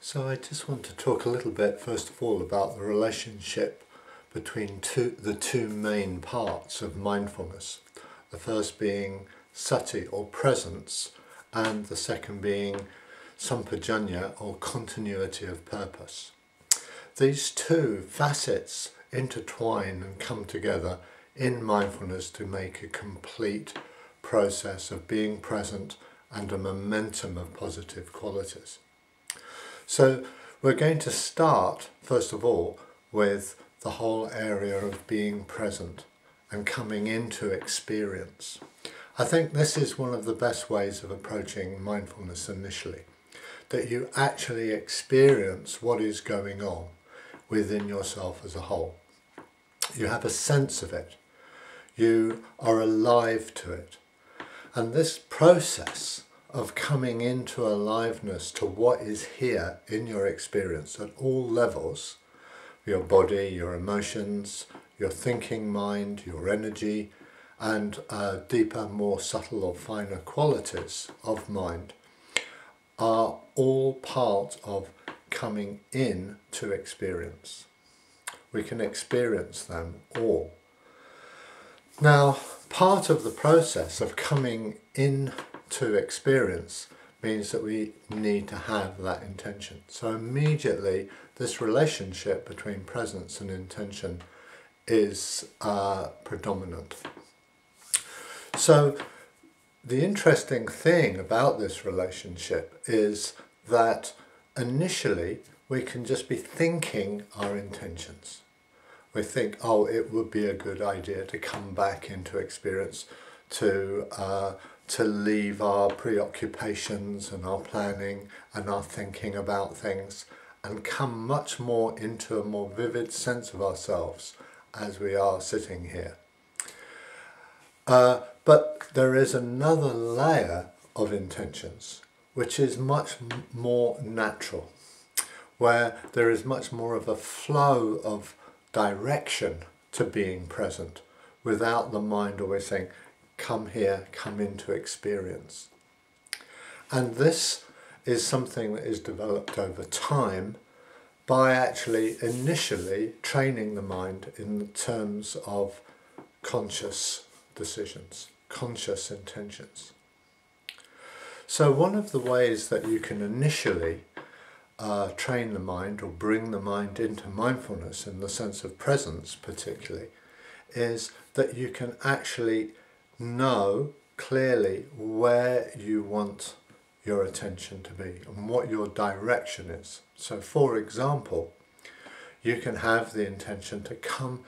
So I just want to talk a little bit, first of all, about the relationship between the two main parts of mindfulness. The first being sati, or presence, and the second being sampajanya, or continuity of purpose. These two facets intertwine and come together in mindfulness to make a complete process of being present and a momentum of positive qualities. So we're going to start, first of all, with the whole area of being present and coming into experience. I think this is one of the best ways of approaching mindfulness initially, that you actually experience what is going on within yourself as a whole. You have a sense of it. You are alive to it. And this process of coming into aliveness to what is here in your experience at all levels, your body, your emotions, your thinking mind, your energy, and deeper, more subtle or finer qualities of mind, are all part of coming in to experience. We can experience them all. Now, part of the process of coming in to experience means that we need to have that intention. So immediately this relationship between presence and intention is predominant. So the interesting thing about this relationship is that initially we can just be thinking our intentions. We think, oh, it would be a good idea to come back into experience, to leave our preoccupations and our planning and our thinking about things and come much more into a more vivid sense of ourselves as we are sitting here. But there is another layer of intentions which is much more natural, where there is much more of a flow of direction to being present without the mind always saying, come here, come into experience. And this is something that is developed over time by actually initially training the mind in terms of conscious decisions, conscious intentions. So one of the ways that you can initially train the mind or bring the mind into mindfulness in the sense of presence particularly is that you can actually know clearly where you want your attention to be and what your direction is. So for example, you can have the intention to come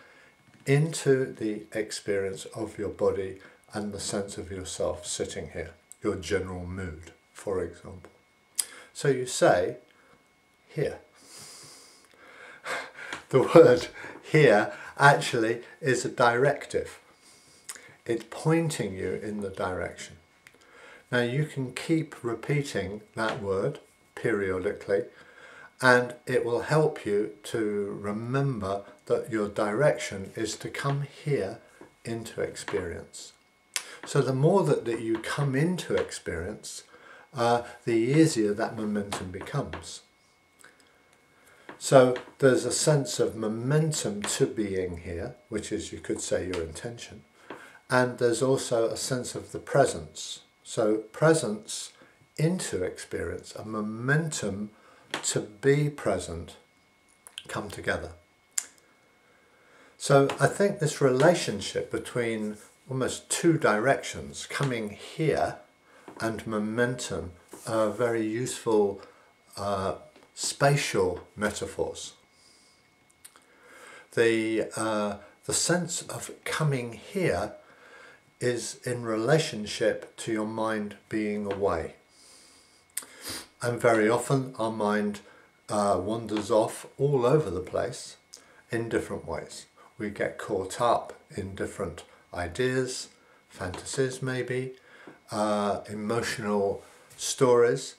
into the experience of your body and the sense of yourself sitting here, your general mood, for example. So you say, here. The word here actually is a directive. It's pointing you in the direction. Now you can keep repeating that word periodically and it will help you to remember that your direction is to come here into experience. So the more that you come into experience, the easier that momentum becomes. So there's a sense of momentum to being here, which is, you could say, your intention. And there's also a sense of the presence. So presence into experience, a momentum to be present, come together. So I think this relationship between almost two directions, coming here and momentum, are very useful spatial metaphors. The sense of coming here is in relationship to your mind being away. And very often our mind wanders off all over the place in different ways. We get caught up in different ideas, fantasies maybe, emotional stories.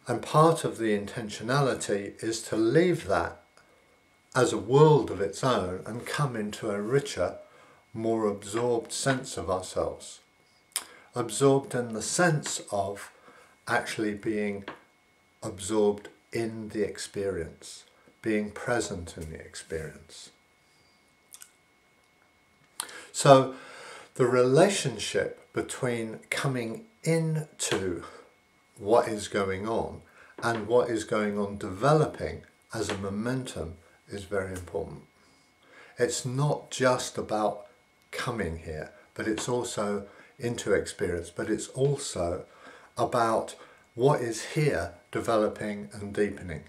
And part of the intentionality is to leave that as a world of its own and come into a richer, more absorbed sense of ourselves. Absorbed in the sense of actually being absorbed in the experience, being present in the experience. So the relationship between coming into what is going on and what is going on developing as a momentum is very important. It's not just about coming here, but it's also into experience, but it's also about what is here developing and deepening.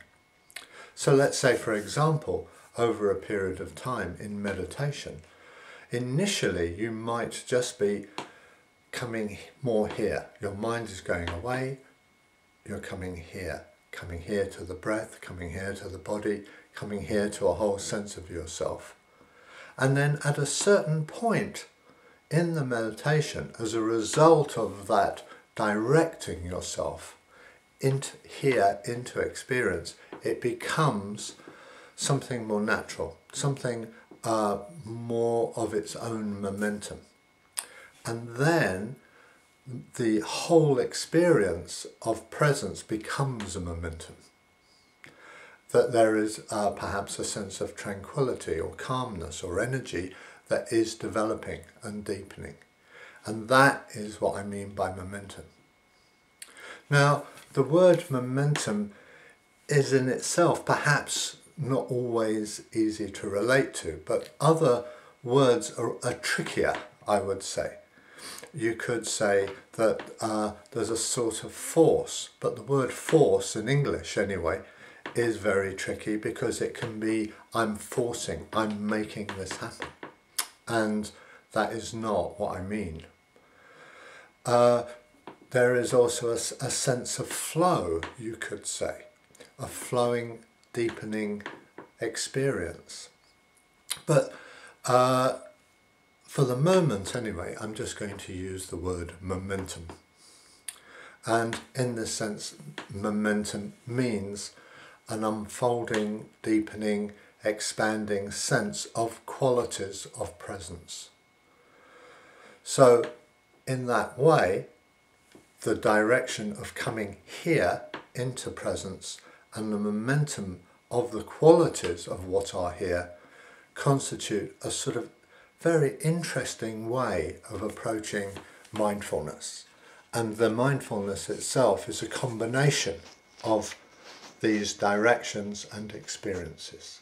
So let's say, for example, over a period of time in meditation, initially you might just be coming more here. Your mind is going away, you're coming here to the breath, coming here to the body, coming here to a whole sense of yourself. And then at a certain point in the meditation, as a result of that directing yourself into experience, it becomes something more natural, something more of its own momentum. And then the whole experience of presence becomes a momentum. That there is perhaps a sense of tranquility or calmness or energy that is developing and deepening. And that is what I mean by momentum. Now, the word momentum is in itself perhaps not always easy to relate to, but other words are trickier, I would say. You could say that there's a sort of force, but the word force in English anyway is very tricky because it can be I'm forcing, I'm making this happen. And that is not what I mean. There is also a sense of flow, you could say, a flowing, deepening experience. But for the moment anyway, I'm just going to use the word momentum. And in this sense, momentum means an unfolding, deepening, expanding sense of qualities of presence. So in that way, the direction of coming here into presence and the momentum of the qualities of what are here constitute a sort of very interesting way of approaching mindfulness. And the mindfulness itself is a combination of these directions and experiences.